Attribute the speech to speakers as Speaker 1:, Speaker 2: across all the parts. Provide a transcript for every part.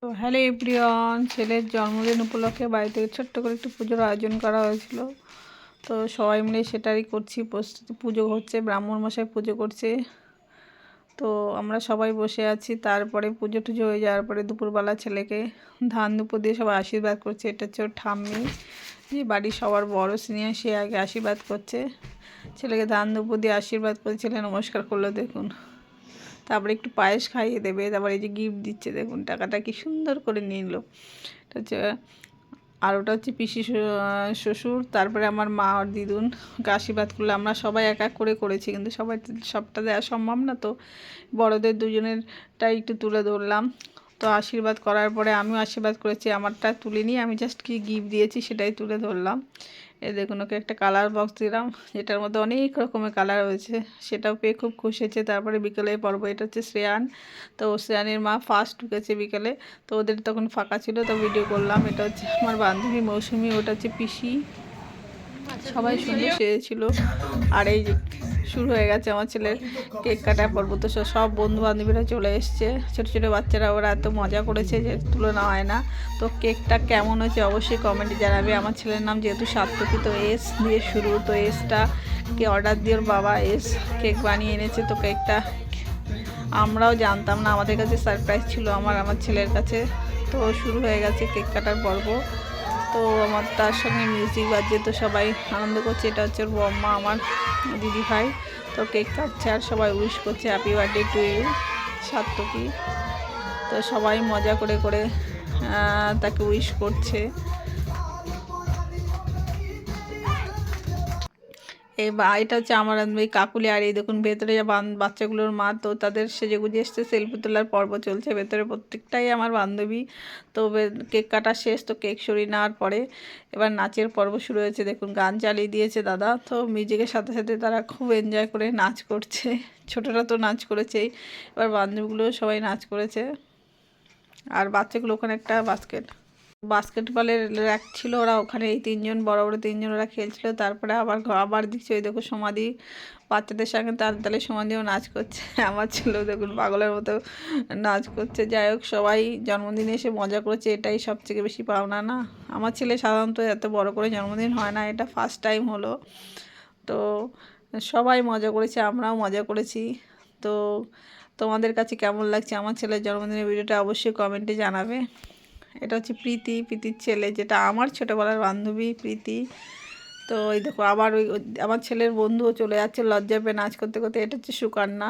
Speaker 1: তো hello everyone, ছেলের জন্মদিন উপলক্ষে বাড়ি থেকে ছোট্ট করে একটু পুজোর আয়োজন করা হয়েছিল। তো সবাই মিলে সেটারই করছি প্রস্তুতি। পুজো হচ্ছে, ব্রাহ্মণ মশাই পুজো করছে। তো আমরা সবাই বসে আছি। তারপরে পুজো টুজো হয়ে যাওয়ার পরে দুপুরবেলা ছেলেকে ধান দুপুর দিয়ে সবাই আশীর্বাদ করছে। এটা হচ্ছে ওর ঠাম্মি, যে বাড়ির সবার বড় সিনিয়র, সে আগে আশীর্বাদ করছে ছেলেকে। ধান দুপুর দিয়ে আশীর্বাদ করে ছেলে নমস্কার করলো দেখুন। তারপরে একটু পায়েস খাইয়ে দেবে। তারপরে এই যে গিফট দিচ্ছে দেখুন, টাকাটা কি সুন্দর করে নিল। এটা হচ্ছে, আর ওটা হচ্ছে পিসি শ্বশুর, তারপরে আমার মা আর দিদুন ওকে আশীর্বাদ করলো। আমরা সবাই এক এক করে করেছি, কিন্তু সবাই সবটা দেওয়া সম্ভব না। তো বড়দের দুজনেরটাই একটু তুলে ধরলাম। তো আশীর্বাদ করার পরে আমিও আশীর্বাদ করেছি, আমারটা তুলিনি, আমি জাস্ট কি গিফট দিয়েছি সেটাই তুলে ধরলাম। এই দেখুন, ওকে একটা কালার বক্স দিলাম, যেটার মধ্যে অনেক রকমের কালার হয়েছে, সেটাও পেয়ে খুব খুশি হয়েছে। তারপরে বিকেলে পর্ব, এটা হচ্ছে শ্রেয়ান। তো শ্রেয়ানের মা ফার্স্ট ঢুকেছে বিকেলে, তো ওদের তখন ফাঁকা ছিল, তো ভিডিও করলাম। এটা হচ্ছে আমার বান্ধবী মৌসুমি, ওটা হচ্ছে পিসি। সবাই সুন্দর সেজেছিল। আর এই যে শুরু হয়ে গেছে আমার ছেলের কেক কাটার পর্ব। তো সব বন্ধু বান্ধবীরা চলে এসছে, ছোটো ছোটো বাচ্চারা, ওরা এত মজা করেছে যে তুলনা হয় না। তো কেকটা কেমন হয়েছে অবশ্যই কমেন্টে জানাবে। আমার ছেলের নাম যেহেতু সার্থকী, তো এস দিয়ে শুরু। তো এসটা কে অর্ডার দিয়ে ওর বাবা এস কেক বানিয়ে এনেছে। তো কেকটা আমরাও জানতাম না, আমাদের কাছে সারপ্রাইজ ছিল আমার ছেলের কাছে। তো শুরু হয়ে গেছে কেক কাটার পর্ব। তো আমার তার সঙ্গে মিউজিক বাজছে, তো সবাই আনন্দ করছে। এটা হচ্ছে ওর বম্মা, আমার দিদি ভাই। তো কেক কাটছে আর সবাই উইশ করছে, হ্যাপি বার্থডে টু ইউ সার্থকী। তো সবাই মজা করে করে তাকে উইশ করছে। এটা হচ্ছে আমার এই কাকুলি। আর এই দেখুন ভেতরে বাচ্চাগুলোর মা, তো তাদের সেজে গুজে এসছে, সেলফি তোলার পর্ব চলছে ভেতরে। প্রত্যেকটাই আমার বান্ধবী। তো কেক কাটা শেষ, তো কেক সরিয়ে নেওয়ার পরে এবার নাচের পর্ব শুরু হয়েছে। দেখুন গান চালিয়ে দিয়েছে দাদা। তো মিউজিকের সাথে সাথে তারা খুব এনজয় করে নাচ করছে। ছোটরা তো নাচ করেছেই, এবার বান্ধবীগুলোও সবাই নাচ করেছে। আর বাচ্চাগুলো ওখানে একটা বাস্কেটবলের র্যাক ছিল, ওরা ওখানে এই তিনজন বড় বড় তিনজন ওরা খেলছিল। তারপরে আবার দিচ্ছে, ওই দেখো সমাধি বাচ্চাদের সঙ্গে তালে তালে সমাধিও নাচ করছে। আমার ছেলেও দেখুন পাগলের মতো নাচ করছে। যাই হোক, সবাই জন্মদিনে এসে মজা করেছে, এটাই সবথেকে বেশি পাওনা না। আমার ছেলে সাধারণত এত বড় করে জন্মদিন হয় না, এটা ফার্স্ট টাইম হলো। তো সবাই মজা করেছে, আমরাও মজা করেছি। তো তোমাদের কাছে কেমন লাগছে আমার ছেলের জন্মদিনের ভিডিওটা অবশ্যই কমেন্টে জানাবে। এটা হচ্ছে প্রীতির ছেলে, যেটা আমার ছোটোবেলার বান্ধবী প্রীতি। তো এই দেখো আবার আমার ছেলের বন্ধুও চলে যাচ্ছে লজ্জা পেয়ে নাচ করতে করতে। এটা হচ্ছে সুকন্যা।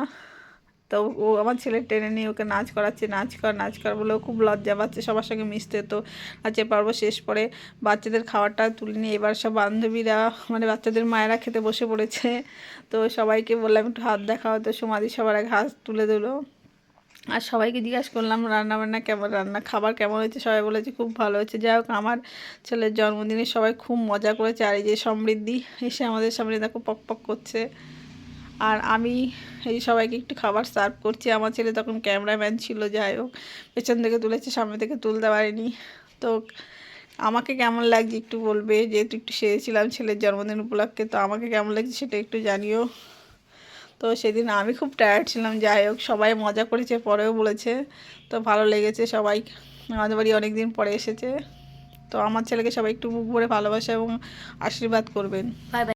Speaker 1: তো ও আমার ছেলে টেনে নিয়ে ওকে নাচ করাচ্ছে, নাচ কর বলেও খুব লজ্জা পাচ্ছে সবার সঙ্গে মিশতে। তো নাচের পর্ব শেষ পরে বাচ্চাদের খাবারটা তুলে নিয়ে এবার সব বান্ধবীরা, মানে বাচ্চাদের মায়েরা খেতে বসে পড়েছে। তো সবাইকে বললাম একটু হাত দেখাও, তো সমাধি সবার আগে হাত তুলে দিল। আর সবাইকে জিজ্ঞাসা করলাম রান্নাবান্না কেমন, খাবার কেমন হয়েছে, সবাই বলেছে খুব ভালো হয়েছে। যাই হোক, আমার ছেলের জন্মদিনে সবাই খুব মজা করেছে। আর এই যে সমৃদ্ধি এসে আমাদের সামনে দেখো পক পক করছে। আর আমি এই সবাইকে একটু খাবার সার্ভ করছি। আমার ছেলে তখন ক্যামেরাম্যান ছিল, যাই হোক পেছন থেকে তুলেছে, সামনে থেকে তুলতে পারিনি। তো আমাকে কেমন লাগছে একটু বলবে, যেহেতু একটু সেরেছিলাম ছেলের জন্মদিন উপলক্ষে। তো আমাকে কেমন লাগছে সেটা একটু জানিও। তো সেদিন আমি খুব টায়ার্ড ছিলাম। যাই হোক, সবাই মজা করেছে, পরেও বলেছে। তো ভালো লেগেছে, সবাই আমাদের বাড়ি অনেক দিন পরে এসেছে। তো আমার ছেলেকে সবাই একটু বুক ভরে ভালোবাসা এবং আশীর্বাদ করবেন। Bye bye.